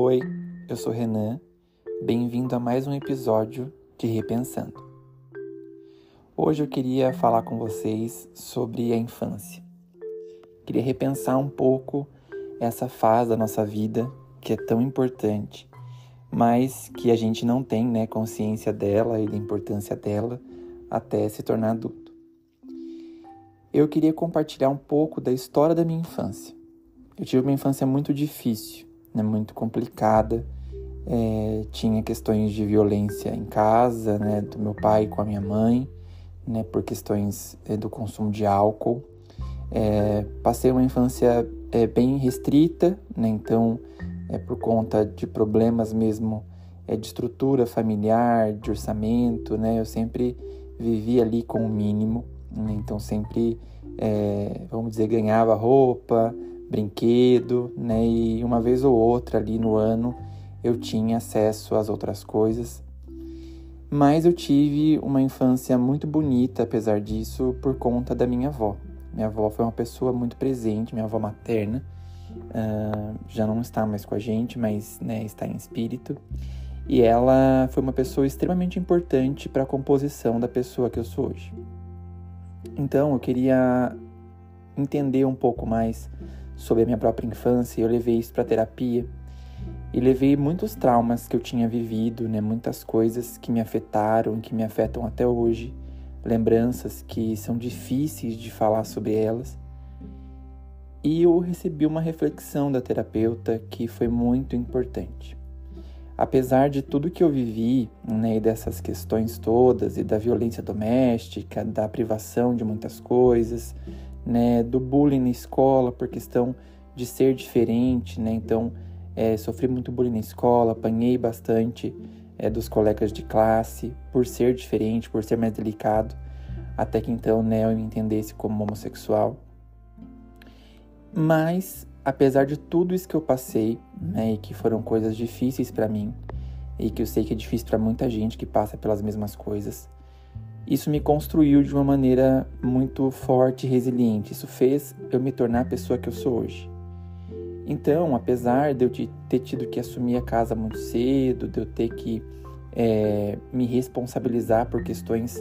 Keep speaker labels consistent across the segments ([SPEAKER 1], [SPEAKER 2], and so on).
[SPEAKER 1] Oi, eu sou Renan, bem-vindo a mais um episódio de Repensando. Hoje eu queria falar com vocês sobre a infância. Queria repensar um pouco essa fase da nossa vida que é tão importante, mas que a gente não tem, consciência dela e da importância dela até se tornar adulto. Eu queria compartilhar um pouco da história da minha infância. Eu tive uma infância muito difícil, muito complicada. Tinha questões de violência em casa, do meu pai com a minha mãe, por questões do consumo de álcool. Passei uma infância bem restrita, então por conta de problemas mesmo de estrutura familiar, de orçamento, eu sempre vivi ali com o mínimo, então sempre, vamos dizer, ganhava roupa, brinquedo, e uma vez ou outra ali no ano eu tinha acesso às outras coisas. Mas eu tive uma infância muito bonita, apesar disso, por conta da minha avó. Minha avó foi uma pessoa muito presente, minha avó materna, já não está mais com a gente, mas está em espírito. E ela foi uma pessoa extremamente importante para a composição da pessoa que eu sou hoje. Então eu queria entender um pouco mais sobre a minha própria infância. Eu levei isso para terapia e levei muitos traumas que eu tinha vivido, muitas coisas que me afetaram, que me afetam até hoje, lembranças que são difíceis de falar sobre elas. E eu recebi uma reflexão da terapeuta que foi muito importante. Apesar de tudo que eu vivi, e dessas questões todas, e da violência doméstica, da privação de muitas coisas, do bullying na escola por questão de ser diferente, então sofri muito bullying na escola, apanhei bastante dos colegas de classe por ser diferente, por ser mais delicado, até que então eu me entendesse como homossexual. Mas, apesar de tudo isso que eu passei, e que foram coisas difíceis para mim, e que eu sei que é difícil para muita gente que passa pelas mesmas coisas, isso me construiu de uma maneira muito forte e resiliente. Isso fez eu me tornar a pessoa que eu sou hoje. Então, apesar de eu ter tido que assumir a casa muito cedo, de eu ter que me responsabilizar por questões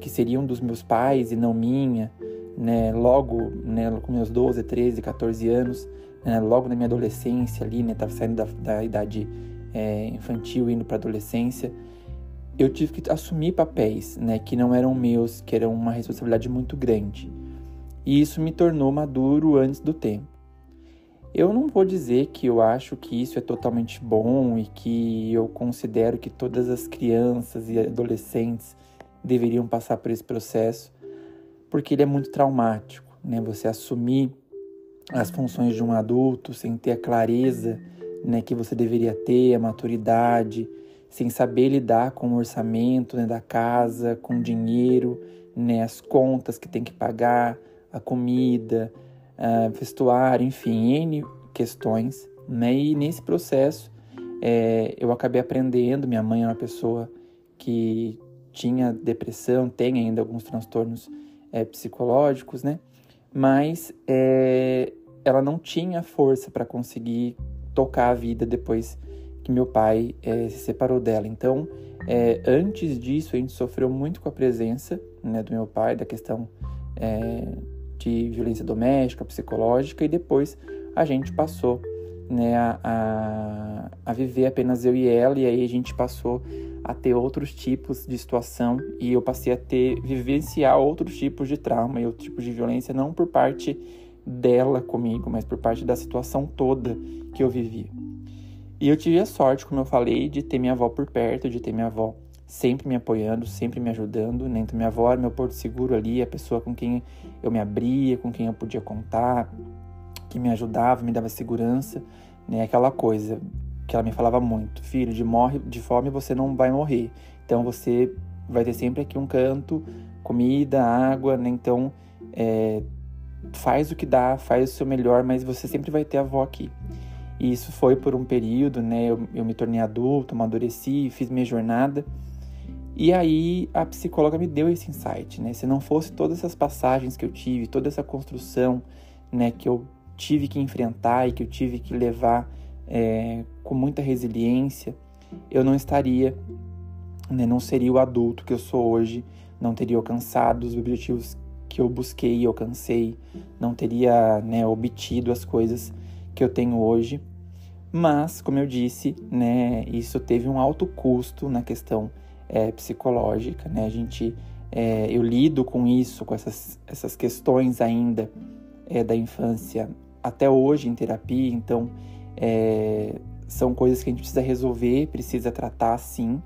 [SPEAKER 1] que seriam dos meus pais e não minha, logo com meus 12, 13, 14 anos, logo na minha adolescência ali, estava saindo da idade infantil, indo para a adolescência, eu tive que assumir papéis, que não eram meus, que eram uma responsabilidade muito grande. E isso me tornou maduro antes do tempo. Eu não vou dizer que eu acho que isso é totalmente bom e que eu considero que todas as crianças e adolescentes deveriam passar por esse processo, porque ele é muito traumático, Você assumir as funções de um adulto sem ter a clareza, que você deveria ter, a maturidade, sem saber lidar com o orçamento, da casa, com o dinheiro, as contas que tem que pagar, a comida, vestuário, enfim, N questões, E nesse processo eu acabei aprendendo. Minha mãe é uma pessoa que tinha depressão, tem ainda alguns transtornos psicológicos, Mas ela não tinha força para conseguir tocar a vida depois que meu pai se separou dela. Então, antes disso, a gente sofreu muito com a presença do meu pai, da questão de violência doméstica, psicológica, e depois a gente passou a viver apenas eu e ela, e aí a gente passou a ter outros tipos de situação, e eu passei a vivenciar outros tipos de trauma e outros tipos de violência, não por parte dela comigo, mas por parte da situação toda que eu vivia. E eu tive a sorte, como eu falei, de ter minha avó por perto, de ter minha avó sempre me apoiando, sempre me ajudando, Então minha avó era meu porto seguro ali, a pessoa com quem eu me abria, com quem eu podia contar, que me ajudava, me dava segurança, Aquela coisa que ela me falava muito: filho, de fome você não vai morrer, então você vai ter sempre aqui um canto, comida, água, Então faz o que dá, faz o seu melhor, mas você sempre vai ter a avó aqui. E isso foi por um período, eu me tornei adulto, amadureci, fiz minha jornada. E aí a psicóloga me deu esse insight, Se não fosse todas essas passagens que eu tive, toda essa construção, que eu tive que enfrentar e que eu tive que levar com muita resiliência, eu não estaria, né, não seria o adulto que eu sou hoje, não teria alcançado os objetivos que eu busquei e alcancei, não teria, né, obtido as coisas que eu tenho hoje. Mas, como eu disse, né, isso teve um alto custo na questão psicológica, né? Eu lido com isso, com essas questões ainda da infância até hoje em terapia, então são coisas que a gente precisa resolver, precisa tratar sim,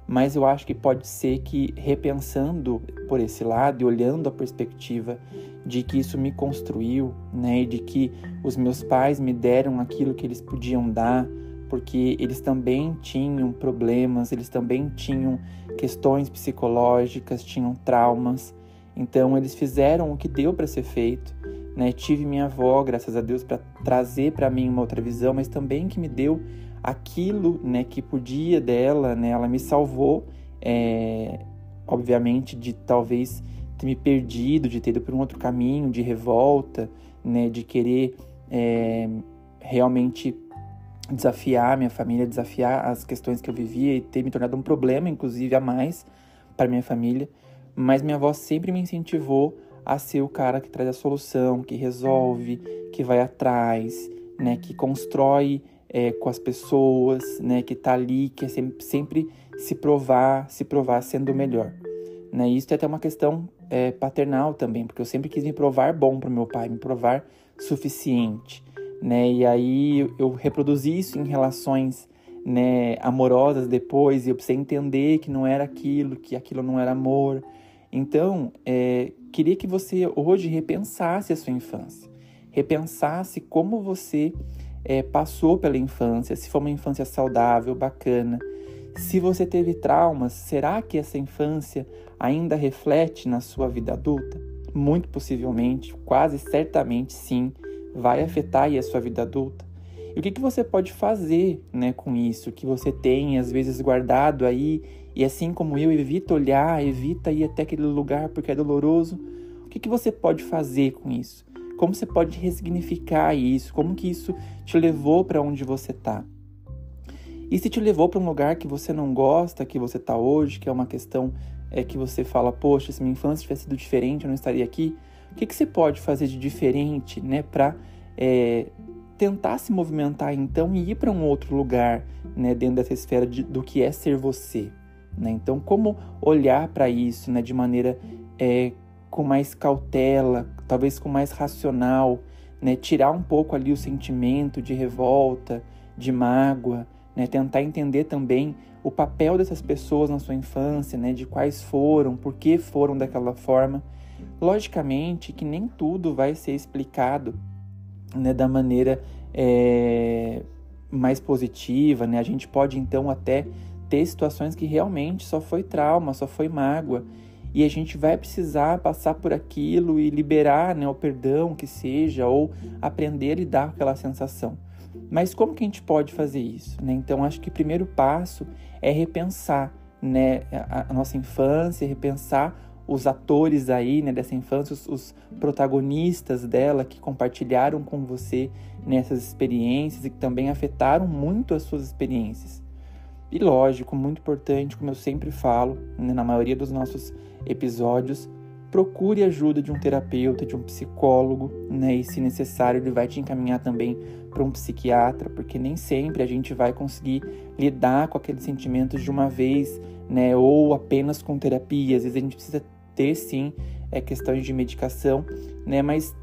[SPEAKER 1] mas eu acho que pode ser que, repensando por esse lado e olhando a perspectiva de que isso me construiu, né, e de que os meus pais me deram aquilo que eles podiam dar, porque eles também tinham problemas, eles também tinham questões psicológicas, tinham traumas, então eles fizeram o que deu para ser feito, né? Tive minha avó, graças a Deus, para trazer para mim uma outra visão, mas também que me deu aquilo, né, que podia dela, né? Ela me salvou, obviamente, de talvez ter me perdido, de ter ido por um outro caminho, de revolta, né, de querer realmente desafiar minha família, desafiar as questões que eu vivia e ter me tornado um problema, inclusive, a mais para minha família. Mas minha avó sempre me incentivou a ser o cara que traz a solução, que resolve, que vai atrás, né, que constrói com as pessoas, né, que tá ali, que é sempre se provar sendo o melhor. Né? Isso é até uma questão paternal também, porque eu sempre quis me provar bom para o meu pai, me provar suficiente. Né? E aí eu reproduzi isso em relações, né, amorosas depois, e eu precisei entender que não era aquilo, que aquilo não era amor. Então, queria que você hoje repensasse a sua infância, repensasse como você passou pela infância, se foi uma infância saudável, bacana. Se você teve traumas, será que essa infância ainda reflete na sua vida adulta? Muito possivelmente, quase certamente sim, vai afetar aí a sua vida adulta. E o que você pode fazer, né, com isso, que você tem às vezes guardado aí, e assim como eu, evita olhar, evita ir até aquele lugar porque é doloroso. O que você pode fazer com isso? Como você pode ressignificar isso? Como que isso te levou para onde você está? E se te levou para um lugar que você não gosta, que você está hoje, que é uma questão que você fala, poxa, se minha infância tivesse sido diferente, eu não estaria aqui. O que você pode fazer de diferente, né, para tentar se movimentar então e ir para um outro lugar, né, dentro dessa esfera do que é ser você? Né? Então, como olhar para isso, né, de maneira com mais cautela, talvez com mais racional, né, tirar um pouco ali o sentimento de revolta, de mágoa, né, tentar entender também o papel dessas pessoas na sua infância, né, de quais foram, por que foram daquela forma. Logicamente que nem tudo vai ser explicado, né, da maneira mais positiva, né? A gente pode então até ter situações que realmente só foi trauma, só foi mágoa, e a gente vai precisar passar por aquilo e liberar, né, o perdão que seja, ou aprender a lidar com aquela sensação. Mas como que a gente pode fazer isso? Né? Então, acho que o primeiro passo é repensar, né, a nossa infância, repensar os atores aí, né, dessa infância, os protagonistas dela que compartilharam com você nessas experiências e que também afetaram muito as suas experiências. E lógico, muito importante, como eu sempre falo, né, na maioria dos nossos episódios, procure a ajuda de um terapeuta, de um psicólogo, né, e se necessário ele vai te encaminhar também para um psiquiatra, porque nem sempre a gente vai conseguir lidar com aqueles sentimentos de uma vez, né, ou apenas com terapia. Às vezes a gente precisa ter sim questões de medicação, né, mas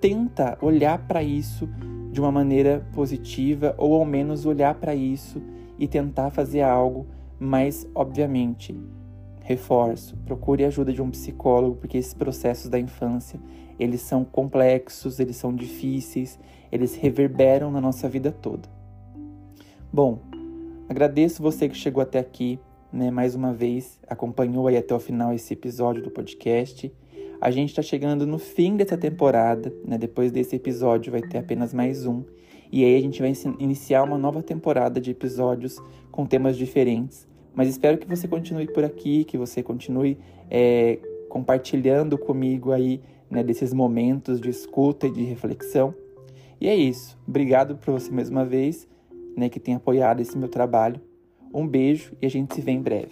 [SPEAKER 1] tenta olhar para isso de uma maneira positiva, ou ao menos olhar para isso e tentar fazer algo, mas obviamente, reforço, procure a ajuda de um psicólogo, porque esses processos da infância, eles são complexos, eles são difíceis, eles reverberam na nossa vida toda. Bom, agradeço você que chegou até aqui, né, mais uma vez, acompanhou aí até o final esse episódio do podcast. A gente está chegando no fim dessa temporada, né, depois desse episódio vai ter apenas mais um, e aí a gente vai iniciar uma nova temporada de episódios com temas diferentes. Mas espero que você continue por aqui, que você continue compartilhando comigo aí, né, desses momentos de escuta e de reflexão. E é isso. Obrigado por você mais uma vez, né, que tem apoiado esse meu trabalho. Um beijo e a gente se vê em breve.